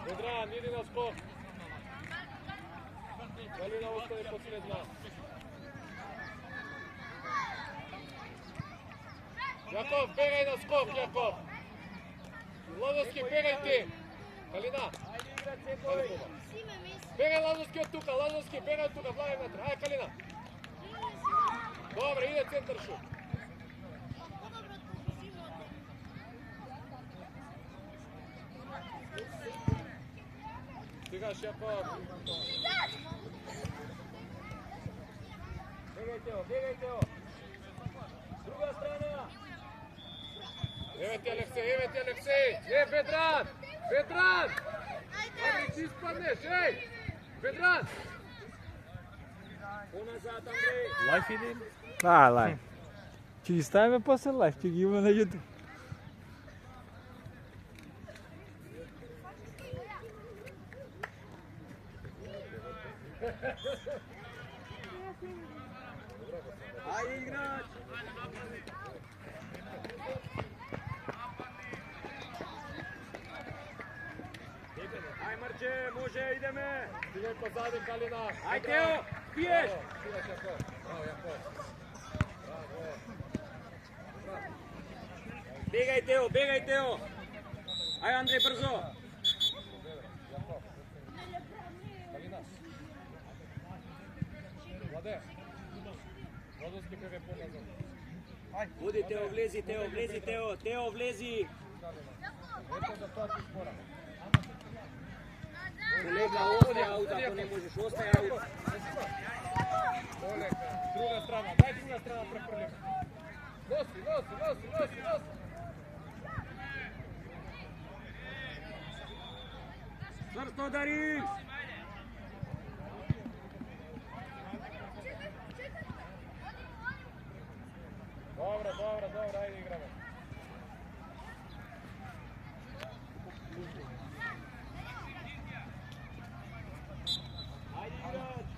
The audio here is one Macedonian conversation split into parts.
Vedran, idi na skok. Kalina ostaje posled nas. Jakov, begaj na skok, Jakov. Ладовски, бегай ти. Калина. Бегай Ладовски од тука, Ладовски, бегай од тука, влагај натре. Ајде, Калина. Добре, иде центар шут. Стигаш, Јаков. Бегај, Тео, бегај, Тео. Друга страна. Еве ти, Алексей. Ведран! Ведран! Ами, ти спаднеш, еј! Ведран! Поназад, Андрей. Лайф иде? Да, лайф. Ќе ги ставиме после лайф, ќе ги има на YouTube. Ајде, играч! Ај, Марче, може, идеме! Стигај позади, Калина. Ај, Тео, пиеш! Стигаш, Јаков. Браво, Јаков. Браво. Бегај, Тео! Ај, Андрей, брзо! Јаков. Калина. Владе. Ладовски бега поназад. Буди, Тео, влези, Тео, влези! Ето за тоа ти спора. Колега, остај аут, ако не можеш, остај аут. Олега, друга страна, дај друга страна префрлим. Носи. Цврсто удари! Добро, ајде играме. Ајде, играч!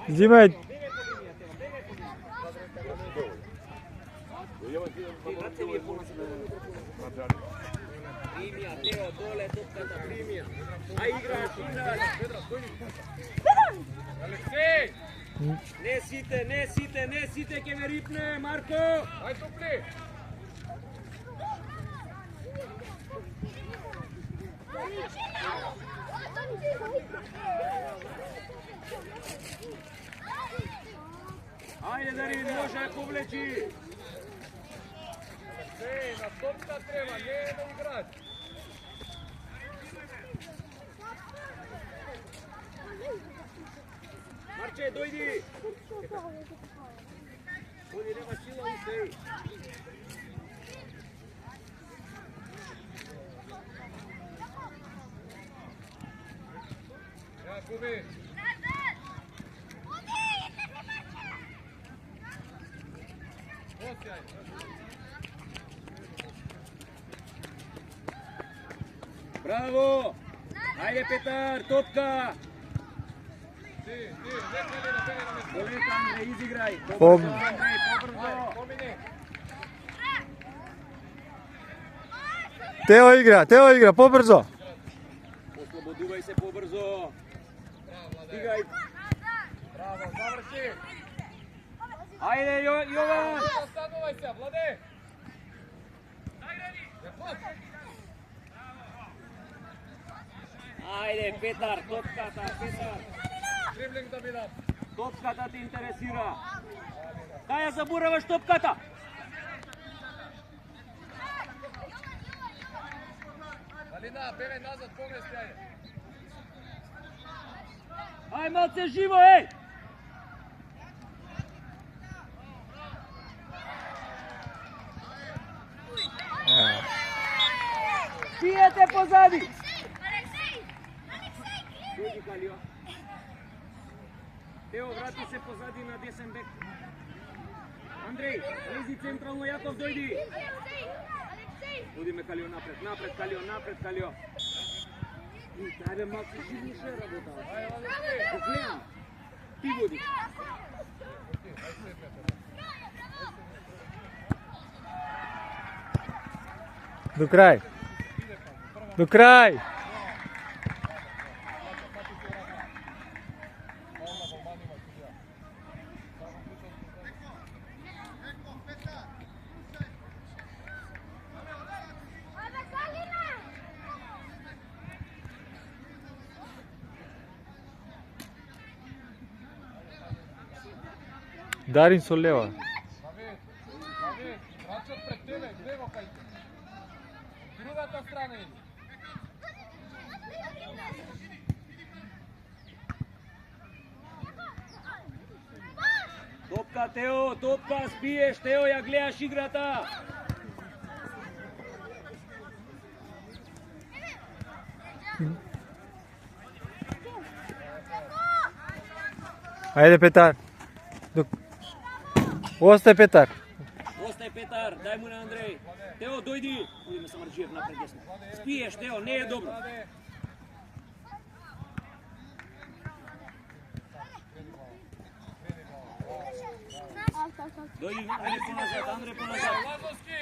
Взимај. Примија, Тео, доле, топката, примија. Ај, играч! Алексей! Не сите, ке ме рипне, Марко! Ај тупли! Ајде, Дарин, може да повлечи! Алексей, на топка треба, не е на играч. Марче, дојди! Оди, нема сила и сеј. Ја, губи. Оси, ајде. Браво! Ајде, Петар, топка! Ти, не Калина, бегај на место. Полека, Андрей, изиграј! Пом- Андрей, побрзо! Помини. Тео игра, побрзо. Ослободувај се побрзо! Стигај! Браво, заврши. Ајде, Јован! Останувај се, Владе. Ајде, Петар, топката, Петар! Дриблинг да бидат. Топката те интересира! Кај ја забораваш топката? Калина, бегај назад, помести, ајде. Ај, малце живо, еј! Пиете позади! Дојди, Калио. Тео, врати се позади на десен бек. Андрей, лези централно, Јаков, дојди. Одиме Калио напред, напред, Калио. Дај бе, малку живише работа. Го гледам. Ти водиш. До крај. До крај. Дарин со лева. Давид, врачот пред тебе, гледай го кај те. Другата страна иди. Топка, Тео, топка, спиеш, Тео, ја гледаш играта. Ајде, Петар. Остај, Петар. Остај, Петар, дај му на Андреј. Тео, дојди. Одиме со Марџиев напред десно. Спиеш, Тео, не е добро. Дојди, ајде поназад, Андреј поназад. Лазовски!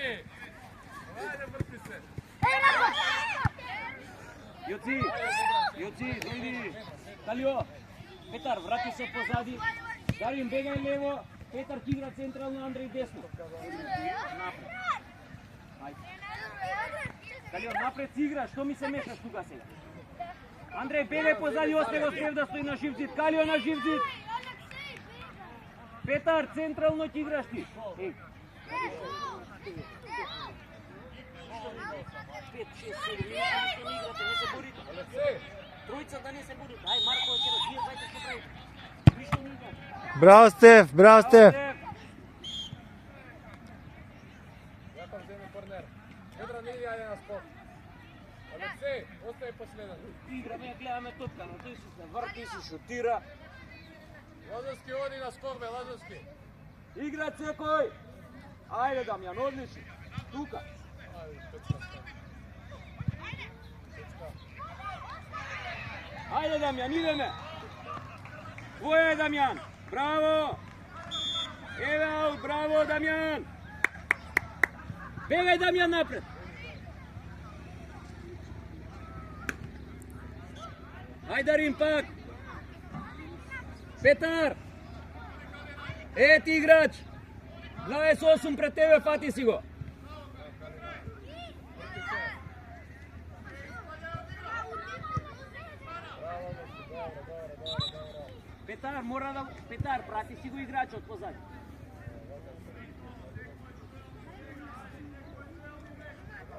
Ајде, врти се. Јоци, дојди. Калио, Петар, врати се позади. Дарин, бегај лево. Петар ќе игра централно, Андреј десно. Напред. Ајде. Калио, напред си игра, што ми се мешаш тука сега? Андреј, бегај позади, остај го Стев да стои на живцит. Калио на живцит. Петар, централно ќе играш ти. Еј. 5, 6, 7, не играте, не се борите. Алексеј! Тројца да не се борите. Ај, Марко, ќе вие двајца што правите. Виште не играте. Браво, Стеф, браво, Стеф. Јаков земе корнер. Едра не јаде на скок. Алексеј, остај последен. Играме, ја гледаме топка, но тој се врти, се шутира. Лазовски оди на скок, бе, Лазовски. Игра секој. Ајде, Дамјан, одлично. Тука. Ајде, Дамјан, идеме. Твоја е, Дамјан. Браво. Еве аут, браво, Дамјан. Бегај, Дамјан, напред. Ајде, Дарин, пак. Петар. Ти играч. 28 пред тебе, фати си го. Петар, мора да... Петар, прати си го играчот позади.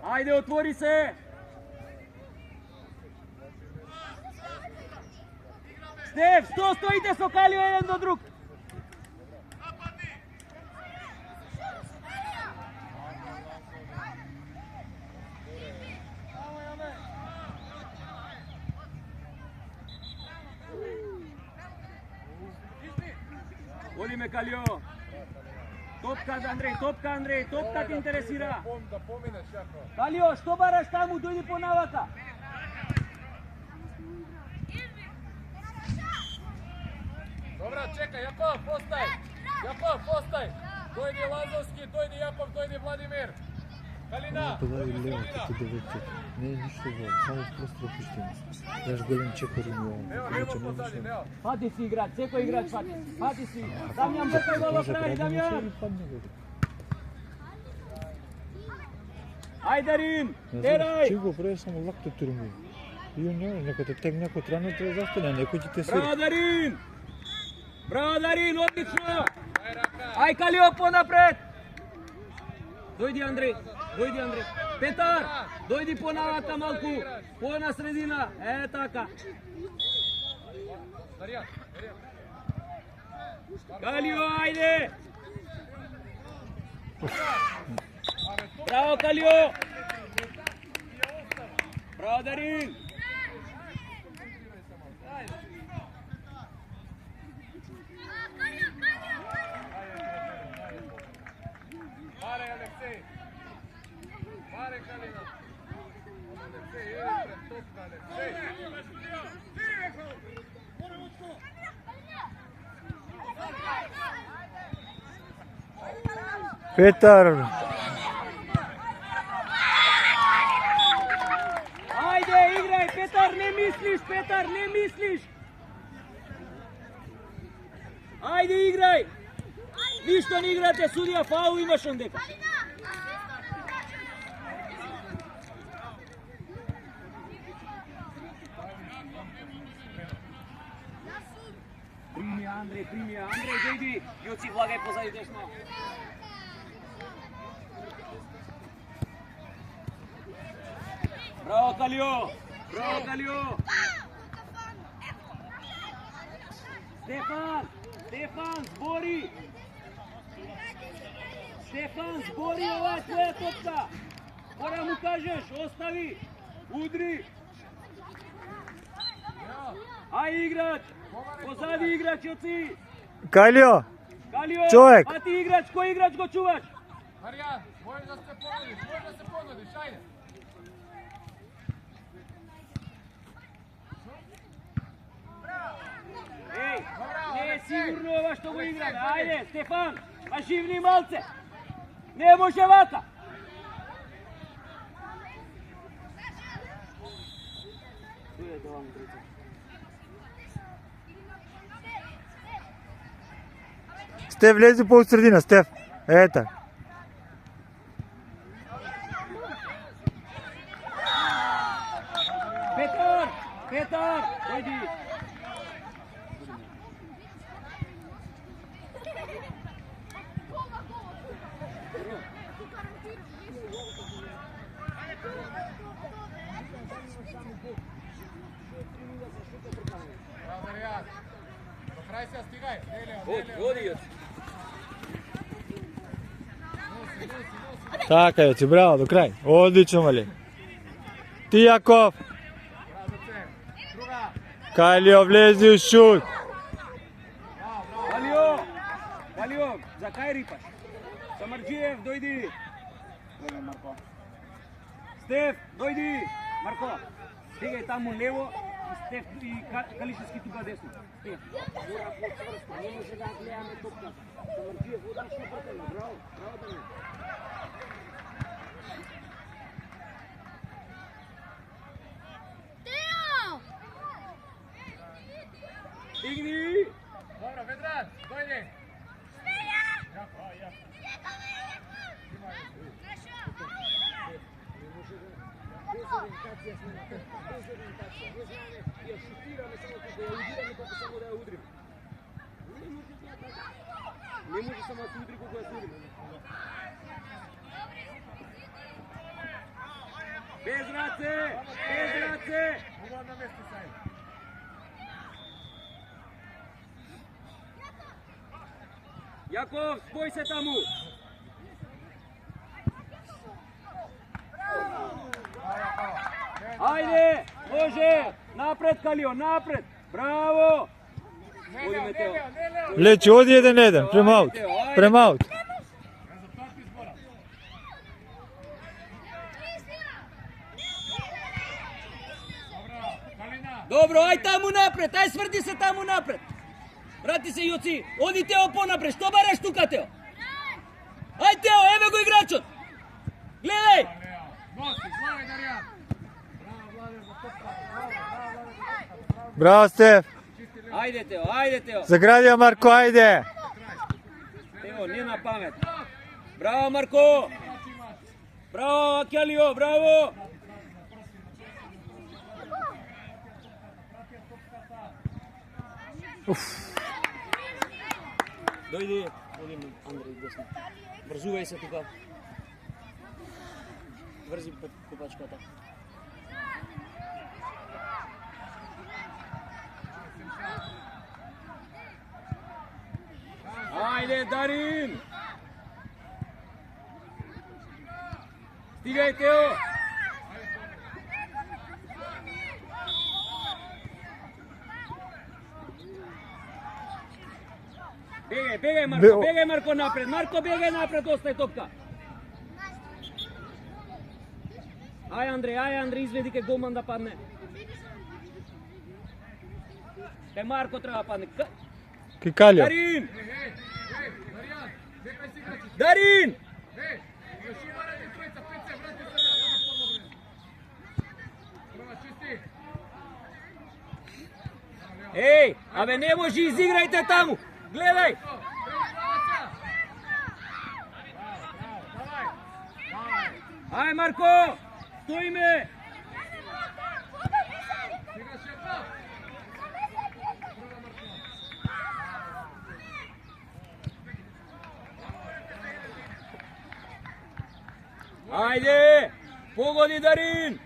Ајде, отвори се. Стеф, што стоите со Калио еден до друг? Одиме, Калио. Топка за Андреј, топка те интересира. Да поминеш, Јаков. Калио, што бараш таму, дојди по навака. Добра, чекај, Јаков, остај. Јаков, остај. Дојди Лазовски, дојди Јаков, дојди Владимир. Калина. Подај лево, като девете. Не е нищо зло, само просто опуштено. Јаш голем чекор им овој. Нео, нема позади, нео. Фати си играч, секој играч фати. Фати си. Дамјан, бъркай го во крај, Дамјан. Ајде, Рин, терај. Че го прави само лакто турму. И он не, нека те тегне ако трано треба застане, некој ќе те свири. Браво, Дарин. Браво, Дарин, одлично. Ај, Калио, понапред. Дојди, Андреј. Петар, дојди по навака малку. По на средина. Е, така. Калио, ајде. Браво, Калио. Браво, Дарин. Аре, Калина. Алексей, иди пред топка, Алексей. Петар! Ајде, играј, Петар, не мислиш, Петар, не мислиш. Ајде, играј. Ништо не играте, судија, фаул имаш ондека. Прими, Андреј, дојди. Јуци, влагај позади десно. Браво, Калио! Браво, Калио! Стефан, збори! Стефан, збори, ова е твоја топка! Мора му кажеш, остави! Удри! Ај играч! Позади играч, Јоци! Калио! Калио! Човек! А ти играч, кој играч го чуваш? Маријан, можеш да се понудиш, ајде. Еј, не е сигурно ова што го играме. Ајде, Стефан, аживни малце. Не може вака. Стеф, влези по средина, Стеф. Ета. Петар, дојди. Маријан, до крај се стигај. Оди. Така, Јоци, браво, до крај. Одлично, мали. Ти, Јаков. Калио, влези у шут. Калио, за кај рипаш? Самарџиев, дојди. Марко. Стеф, дојди. Марко, стигај таму лево. Стеф и Калишевски тука десно. Стеф. Не може да гледаме топка. Самарџиев, одлично пртено. Браво, Данил. Игри! Добро, Ведран, дојди. Не може само да се удри колку ја се удри. Без раце! Угодно место сај. Јаков, спој се таму! Ајде, може! Напред, Калио, напред! Браво! Оди Метео. Лечи, оди 1-1, премаут. Премаут. Резултат избора. Добро, Калина. Добро, ај таму напред, ај сврди се таму напред! Врати се, Јоци, оди Тео понапред, што бараш тука, Тео? Ај Тео, еве го играчот! Гледај! Носи, главе, Даријан. Браво, Владе, за топка. Браво, Стеф. Ајде, Тео! Заградија, Марко, ајде. Тео, не на памет. Браво, Марко! Браво, Калио, браво! Дојди, Андреј, десно. Врзувај се тука. Врзи копачката. Ајде, Дарин! Стигај, Тео! Бегај Марко напред, Марко бегај напред, остај топка. Ај Андреј, изведи ке голман да падне. Ке Марко треба да падне. Кикалио. Дарин! Маријан, чекај си играчи. Дарин! Još ima radi tvojica, Pece, vrati se da ga pomogne. Prva čisti. Еј, абе не може, изиграјте таму. Гледај. Ај Марко, стои ме. Играш Јаков. Ајде, погоди Дарин.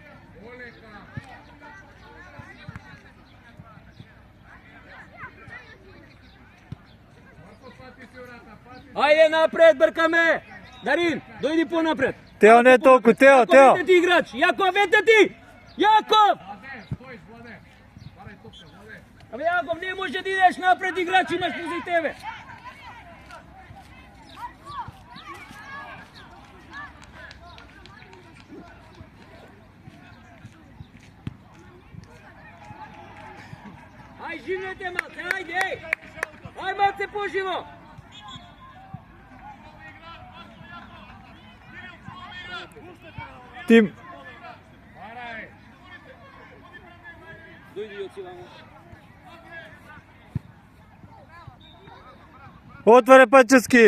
Ајде напред, бркаме. Дарин, дојди понапред. Тео, не толку, Тео, Јаков, Тео. вете ти играч. Јаков, вете ти. Јаков! Владе, стоиш, Владе. Барај топка, Владе. Абе Јаков, не може да идеш напред, играч имаш пози тебе. Ај, живнете малце, ајде, еј. Ај малце поживо. Тим. Барај. Дојди Јоци вамо. Отваре Пачевски.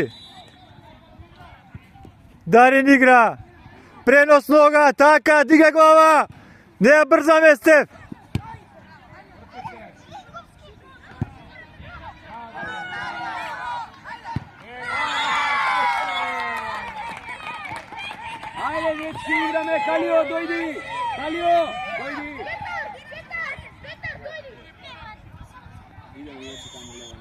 Дарин игра. Пренос нога, така, дига глава. Не ја брзаме, Стеф. Ајде, дечки, играме, Калио, дојди. Калио, дојди. Идеме Јоци таму лево.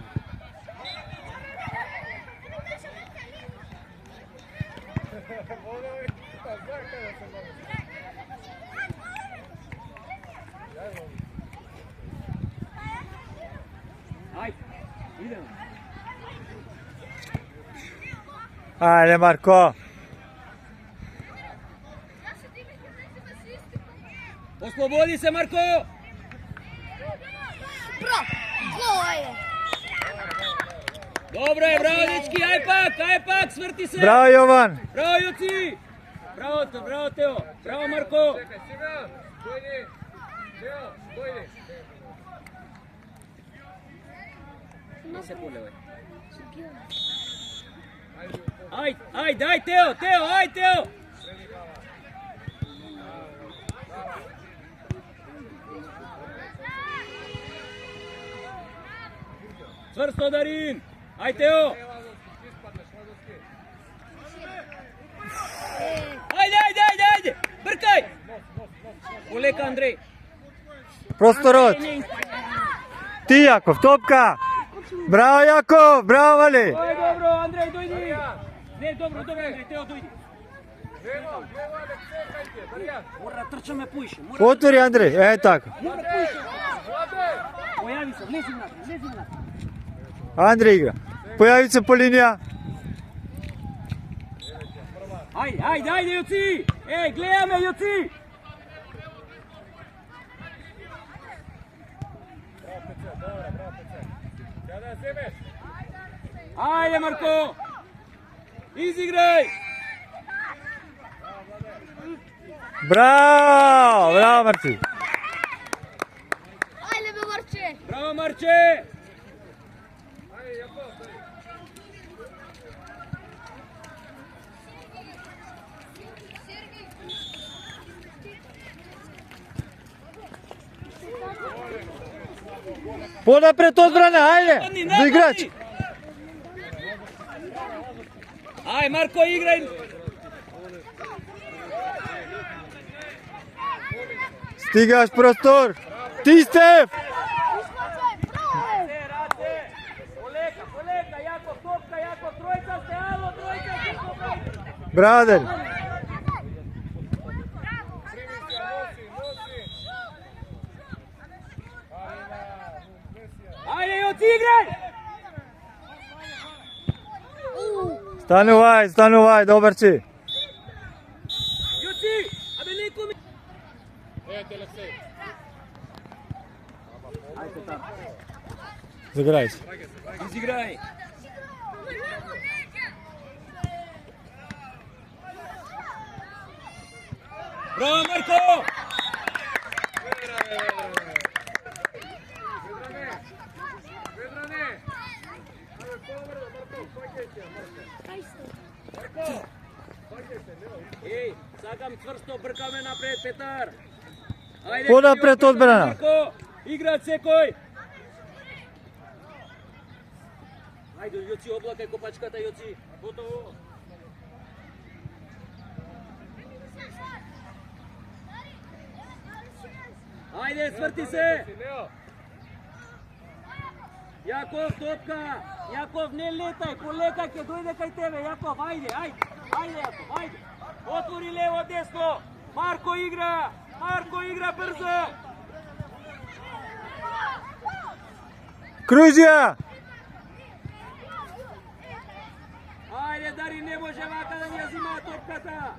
Ајде, идеме. Ајде, Марко. Ослободи се, Марко! Добро е, браво, дечки, ај пак, сврти се! Браво, Јован. Браво, Јоци! Браво, Тео! Браво, Марко! Čekaj, Simeon, dojdi. Teo, dojdi. Не се полевај. Ајде, Тео, ајде, Тео! Цврсто, Дарин! Ајде, Тео! Ајде! Бркај! Полека, Андреј! Просторот. Ти, Јаков, топка. Браво, Јаков, браво, Вали. Ој, добро, Андреј, дојди! Не, добро, Андреј, Тео, дојди! Levo, Alex, čekajte, Marijan. Мора да трчаме поише, Отвори, Андреј, е така. мора поише! Vlade. Појави се, влези внатре! Андреј игра. Појави се по линија. Ајде, Јоци! Еј, гледаме, Јоци! Kada zemeš? Ајде, Марко! Изиграј! Браво, Марци. Ајде бе, Марче! Браво, Марче! Ajde, Jakov, dojdi. Понапред одбрана, ајде. Нападни, До играч. Ај, Марко, играј! Стигаш простор. Ти, Стеф. Полека, Јаков, топка, Јаков, тројца сте, ало, тројца сте, поправите! Браво, Дарин. Ајде, Јоци, играј! Станувај, добар си. Јоци, абе, некој ми... Играјте, Алексеј. Ајде, Петар. Заграј се. Изиграј. Браво, Марко! Ведране! Абе, побрзо, Марко, паѓајте, Марко. Паѓајте, Еј, сакам цврсто, бркаме напред, Петар. Ајде, Понапред одбрана. Марко, играат секој. Ајде, Јоци, облакај копачката, Јоци. Готово. Ајде, сврти се. Лео. Јаков, топка. Јаков, не летај, полека ќе дојде кај тебе. Јаков, ајде, ајде. Ајде, Јаков, ајде. Отвори лево, десно. Марко игра. Марко игра брзо. Кружија! Ајде, Дарин, не може вака да ја зима топката.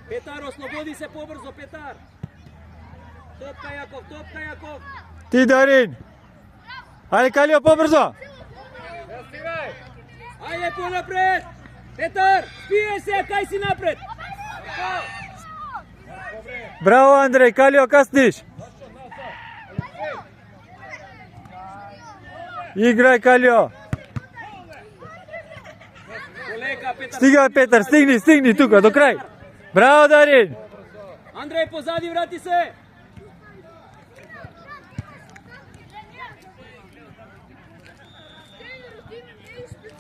Петар, ослободи се побрзо, Петар. Топка, Јаков, топка, Јаков. Ти, Дарин! Ајде, Калио, побрзо! Не стигај. Ајде, понапред. Петар, спие се, кај си напред. Браво, Андреј, Калио, касниш! Играј, Калио! Полека, Петар. Стига, Петар, стигни тука, до крај! Браво, Дарин! Андреј, позади, врати се.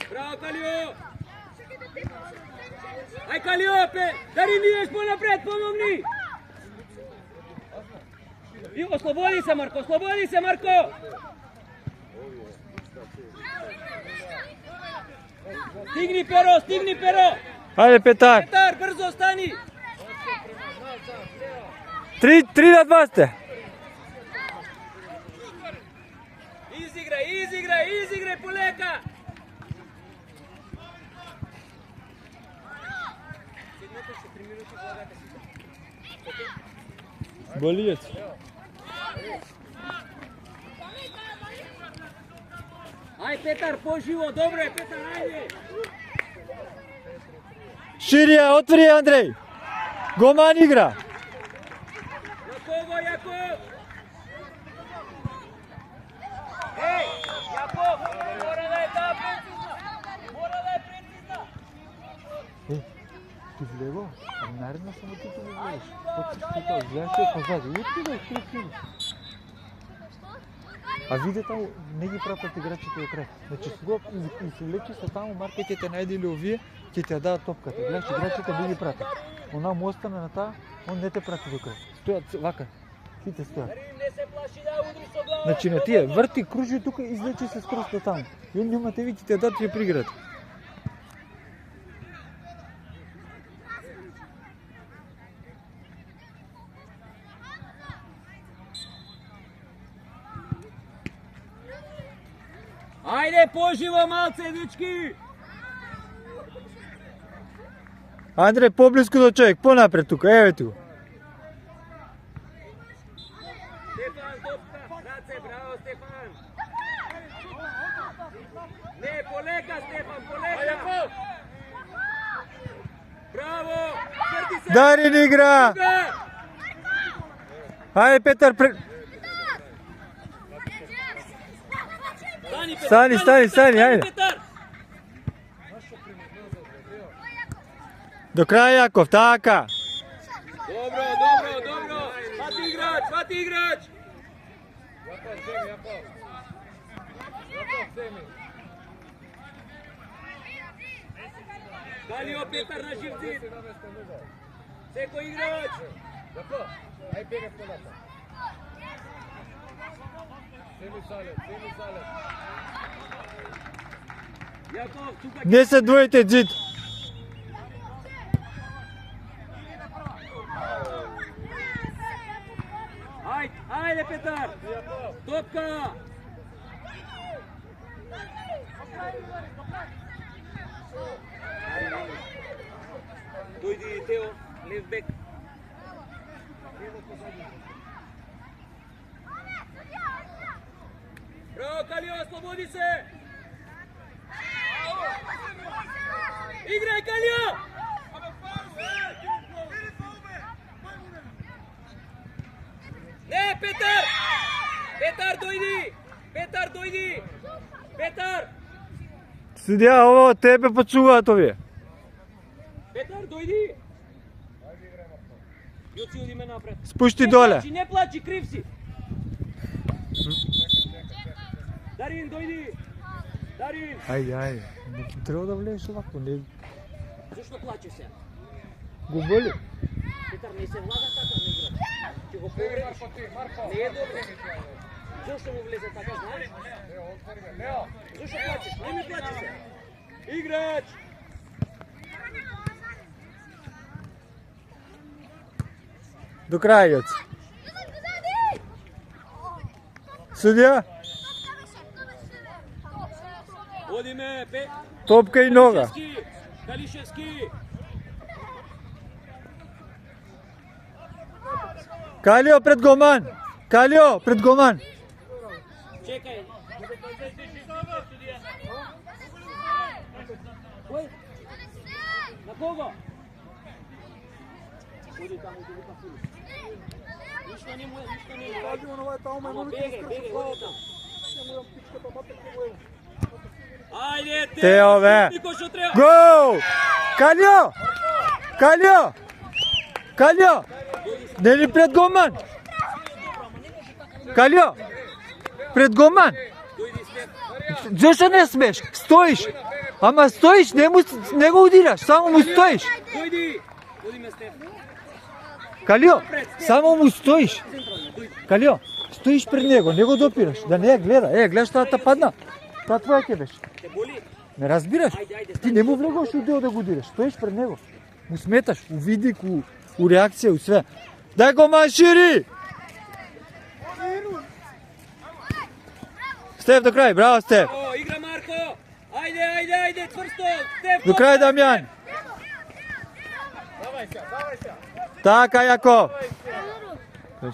Браво, Калио. Ај, Калио, Дарин, идеш понапред, помогни. И ослободи се, Марко, ослободи се, Марко. Стигни, Перо, стигни, Перо. Ајде, Петар! Петар, брзо стани. 3-2 сте! Изиграј, полека. Болијец. Ај, Петар, поживо, добро е, Петар, ајде. Ширија, отвори, Андреј! Гоман игра! На кого, Јаков? Еј, Јаков, мора да е таа прецизна. Мора да е прецизна. Ти влево? Ами наредно само ти не влезеш. Отпусти тоа, гледаш ја позади. Отидеш, кресиво. А виде таму, не ги пратат играчите од крај. Значи, кога и се влече се таму, Марко ќе те најде или овие, ќе ти ја дадат топката. Гледаш, играчите не ги пратат. Она му остана на таа, он не те прати до крај. Стојат вака. Сите стојат. Не се плаши да удри со глава. Значи на тие врти, кружи тука и излече се скроз до таму. И он немате ви, ќе те дадат и ја приграт. Ајде, поживо малце, дечки. Андреј, поблиску до човек, понапред тука, еве ту. Стефан, топка, раце, браво, Стефан. Не, полека, Стефан, полека. Јаков! Браво, врти се. Дарин игра! Ајде, Петар, Стани, ајде. Петар. До крај, Јаков, така. Добро. Фати играч. Јаков, земи, Јаков. Јаков, земи. Калио, Петар на живци. Си наместен угол. Секој играч. Јаков, ај бегај полата. Земи Салет. Јаков, тука. Не се двоите, Джит. Ајде, Петар. Топка. Дојди Тео, лев бек. Браво, Калио, слободи се! Играј, Калио! Не, Петар! Петар, дојди! Петар, дојди! Петар! Судија, ово од тебе почуваат овие. Петар, дојди! Јоци, оди ме напред. Спушти доле. Не плачи, крив си! Дарин, дојди! Дарин! Ајде. Не треба да влезеш овако, не Зошто плаче се? го боли. Петар, не се влага така на игра. Ќе го повредиш. Не е добро. Зошто му влезе така, знаеш? Зошто плачеш? Не ми плаче се. Играч! До крај, Јоци. Судија, Одиме, топка и нога. Калишевски! Калио пред голман. Калио пред голман. Чекај. Кој? На кого? Оди таму, оди на фулу. Ништо не му е. Ама бегај, оди таму. Ајде, Тео, бе. Никој што треба. Гол! Калио! Калио! Не ли пред голман? Калио! Пред голман! Зошто не смеш? Стоиш! Ама стоиш, не го удираш, само му стоиш. Дојди! Оди ме Стеф. Калио, само му стоиш. Калио, стоиш пред него, не го допираш, да не ја гледа. Гледаш таа та падна. Таа твоја ќе беше. Те боли? Не разбираш? Ти не му влегуваш у дел да го удираш, стоиш пред него. Му сметаш, у видик, у реакција, у све. Дај го маншири! Стеф до крај, браво Стеф. О, игра Марко! Ајде, цврсто! Стеф! До крај Дамјан. Така, Јаков. Кој?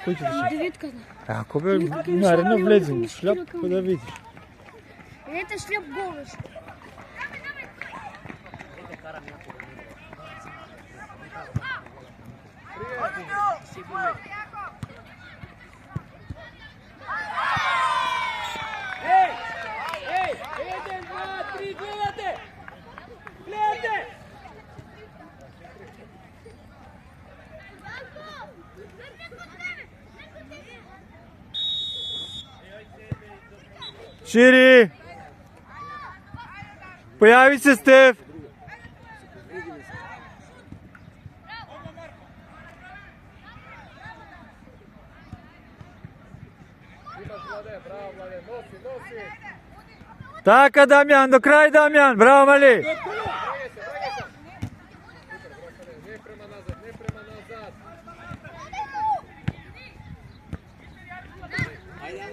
Кој ќе беше? Деветката. Ако бе, наредно влезем, шляп, па да видиш. Ете шляп гол беше. Ей! 1, 2, 3, гледате! Гледате! Шири! Појави се Стеф! Така, Дамјан, до крај Дамјан, браво Мали! Не према назад.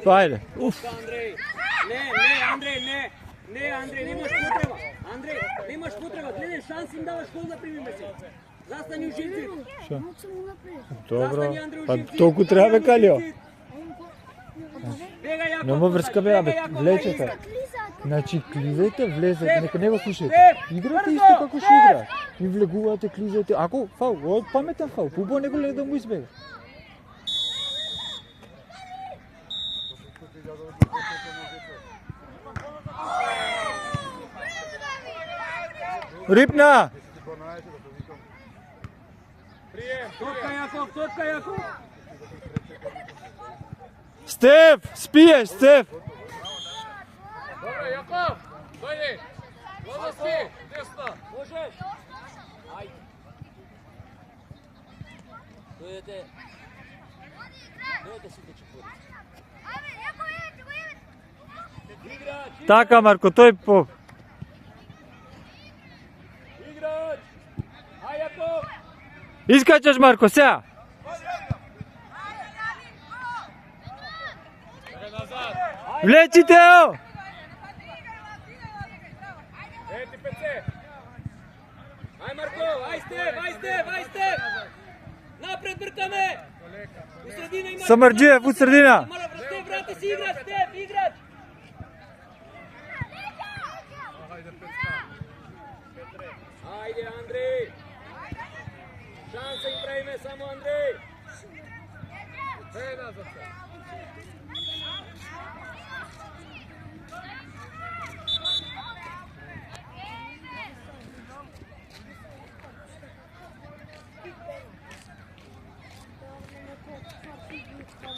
Ајде. Андрей! Не, Андрей, немаш потреба! Андрей, немаш потреба! Гледај, шанс им даваш гол да примиме се! Застани у живците! Добро, па толку треба бе Калио. Бегај, Јаков! Нема врска бе, абе, влечете. Значи, клизајте, влезете, нека не го слушајте. Играте исто како што игра. И влегувате, клизајте. Ако фаул, од паметен фаул, побо него ле да му избега. Рипна! Топка, Јаков! Стеф, спиеш, Стеф! Добро, Јаков! Дојди! Лозовски, десно! Можеш! Ајде! Дојдете сите четвори. Играч! Така, Марко, тој по... Играч! Ај, Јаков! Искачаш, Марко, сега! Назад! Влечи Тео! се. Ај Марко, ај Стев! Напред бркаме! У средина има... Самарджиев, у средина! Мала Стев, врати си играч, Стев, играч! Ајде, Андреј! Шанса им правиме само Андреј! Назад се.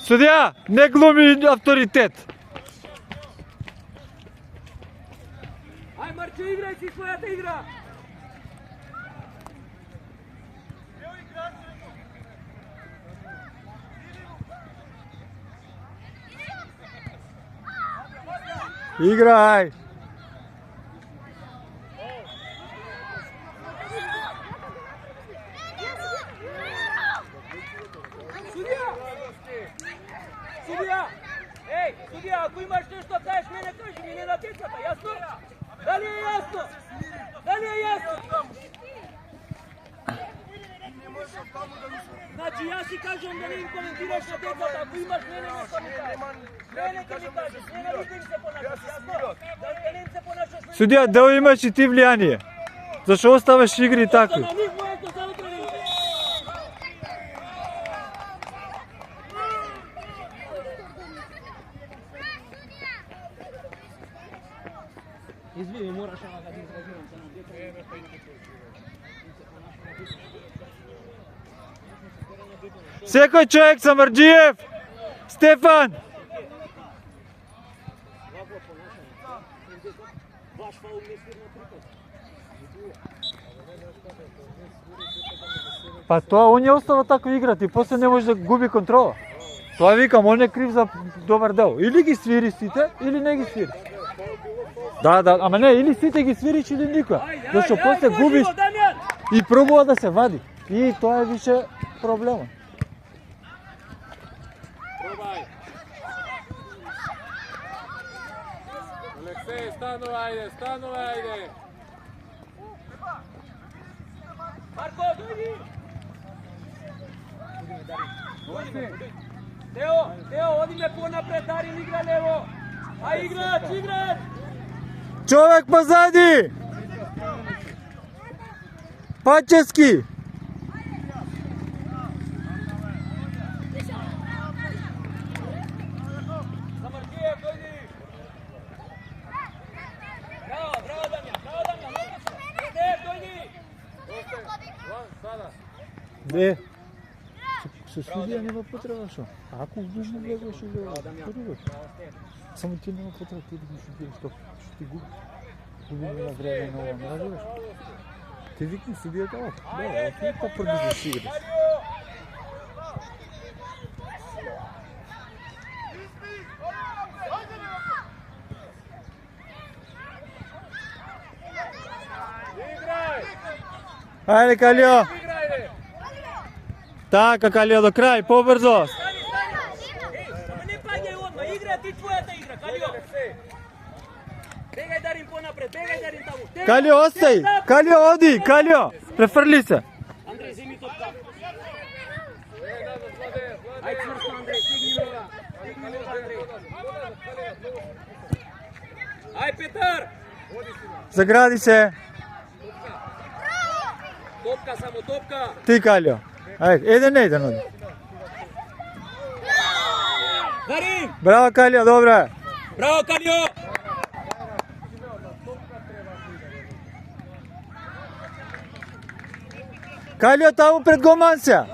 Судија, не глуми авторитет. Ај Марче, играј си својата игра! Играј. Судија! Еј, судија, ако имаш нешто да кажеш, мене кажи, ми не на децата, јасно? Дали е јасно? Значи, јас си кажам да не им коментираш на децата, ако имаш мене нешто ми кажеш. Мене ке ми кажеш, не на луѓе им се понашаш, јасно? Да не им се понашаш... Судија, да имаш и ти влијание. Зашо оставаш игри такви? На нив моето за утре не... Извини, мораш ама да ги изразирам се на дете. Секој човек, Самарджиев! Стефан! Ваш фаул не свирна трикот. Па тоа он ја остава тако играти и после не може да губи контрола. Тоа викам, он е крив за добар дел. Или ги свири сите, или не ги свири. Да, ама не, или сите ги свириш или никоја. Зашто после губиш и пробува да се вади. И тоа е више проблема. Пробај. Алексеј, станувај ајде. Марко, дојди! Тео, оди ме понапред, Дарин игра лево! А играч! Човек позади! Пачески! Самарджиев, дојди! Браво, Дамјан! Стеф, дојди! Сада. Де? Со судија нема потреба шо? Ако губиш влегаш и влегаш. Само ти нема потреба ти да ги судиеш што ти губиш на време на ова, не разбираш? Ти викни судијата ова. Да, ти па продолжиш играш. Ајде, Калио! Така, Калио, до крај, побрзо! Ама не паѓај одма, игра ти твојата игра, Калио! Бегај Дарин понапред, бегај Дарин таму! Калио, остај! Калио, оди! Калио! Префрли се! Андреј, земи топка! Ајде цврсто, Андреј, стигни нога! Ај, Петар! Загради се! Топка само, топка! Ти, Калио! Ајде, еден оди! Дарин! Браво, Калио, добре! Браво, Калио! Калио, таму пред голман се!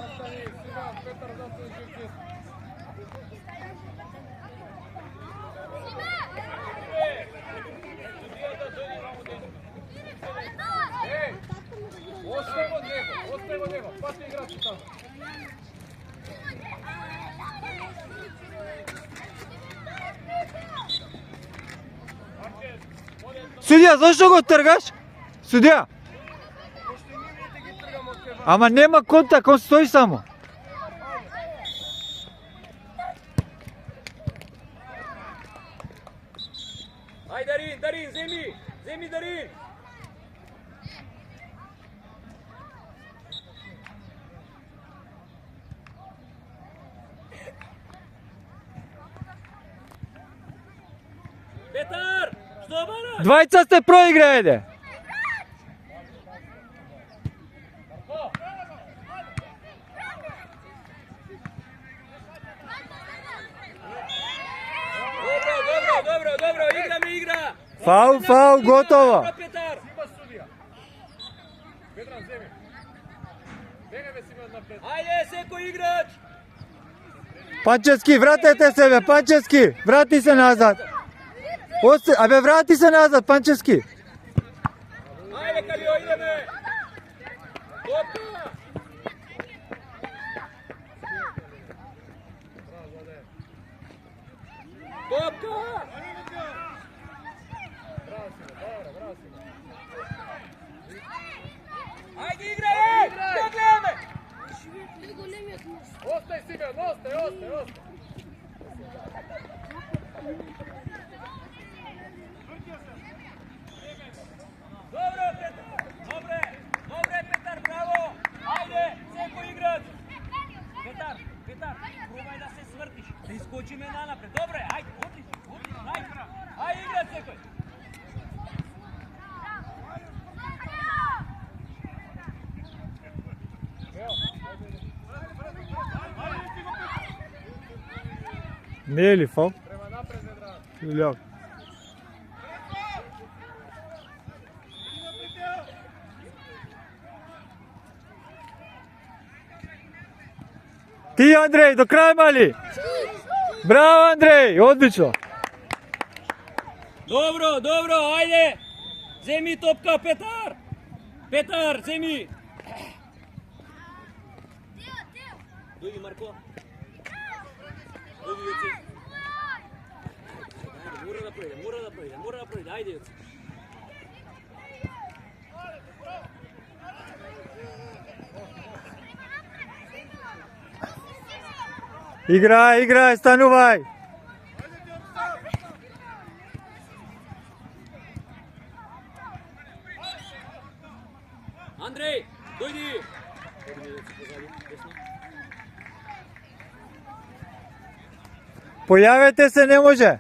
Остај во него, пати играчи таму. Судија, зашто го тргаш? Судија! Ама нема контакт, он стои само. Ај, Дарин, земи! Земи, Дарин! Petar, što baraš? Dvajica ste proigra, ajde. Dobro, igra. Faul, gotovo. Dobro, Petar. Сима судија. Ведран, земи. Бегај бе Симеон напред. Ajde, Seko igrač. Pančevski, vratite se, be, Pančevski. Vrati se nazad. Abе, vrati se nazad, Pančevski. Ajde, Kalio, ideme. Topka. Topka. Ajde, igraj! Pogledaj me! Остај, Симеон, остај. Dobro, Petar! Dobre, Petar, bravo! Ajde, Seko igrač! Petar, probaj da se svrtiš, da iskoči me napred. Dobre, ajde, odlično, ajde! Ajde, igrač, Seko! Не е ли фал? Према напред, Ведран. Или Ти, Андрей, до краja мали! Браво, Андрей, одлично! Dobro, ajde! Zemi topka, Petar! Petar, zemi! Dojdi, Marko! Dojdi, Joci! Ajde, mora da projde, ajde, Joci! Играј, станувај! Андрей, дойди! Појавете се, не може!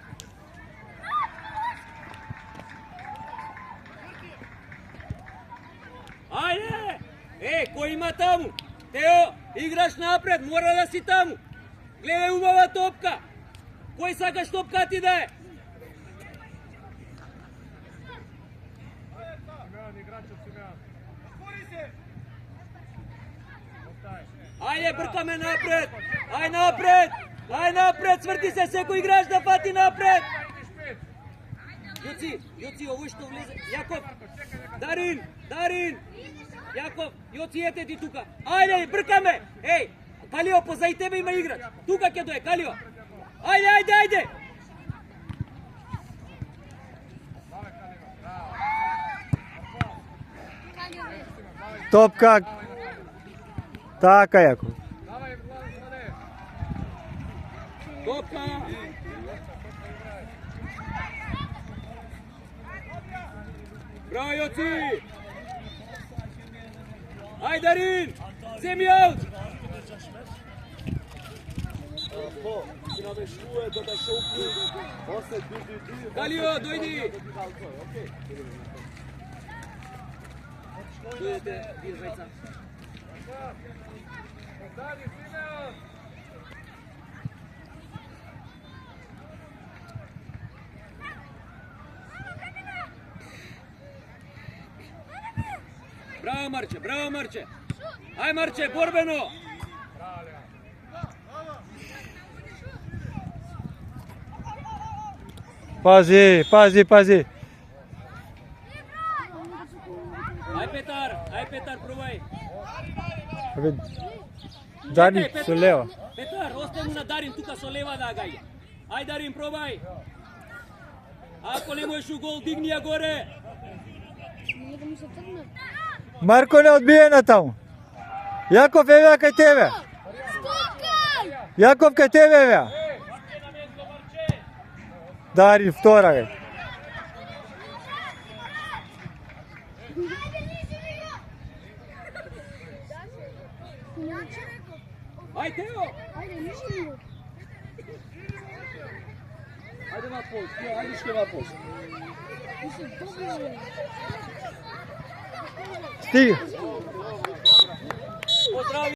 Ајде! Кој има таму? Тео, играш напред, мора да си таму! Гледај убава топка! Кој сакаш топка ти да е? Симеон, играчот Симеон. Ајде, бркаме напред! Ај напред, сврти се, секој играч да фати напред! Јоци, овој што влезе, Јаков, Дарин, Јаков, Јоци, ете ти тука, ајде, бркаме, Калио, позади тебе има играч, тука ќе дое, Калио, ајде! Топка! Така, Јаков. Давај, Владе. Топка! Браво, Јоци! Ајде, Дарин! Земи аут! Калио, дојди! Дојдете, вие двајца. Позади, Симеон. Браво, Марче! Ај, Марче, борбено! Пази! Ај, Петар, пробај! Абе, Дарин со лева. Петар, остани на Дарин, тука со лева да гаја. Ај, Дарин, пробај! Ако не можеш у гол, дигни ја горе! Марко не одбиена таму. Јаков, еве кај тебе. Јаков, кај тебе, еве. Дарин, втора, бе. Ај, Тео! Ајде на пост, ајде ще на пост. Стига. Поздрави!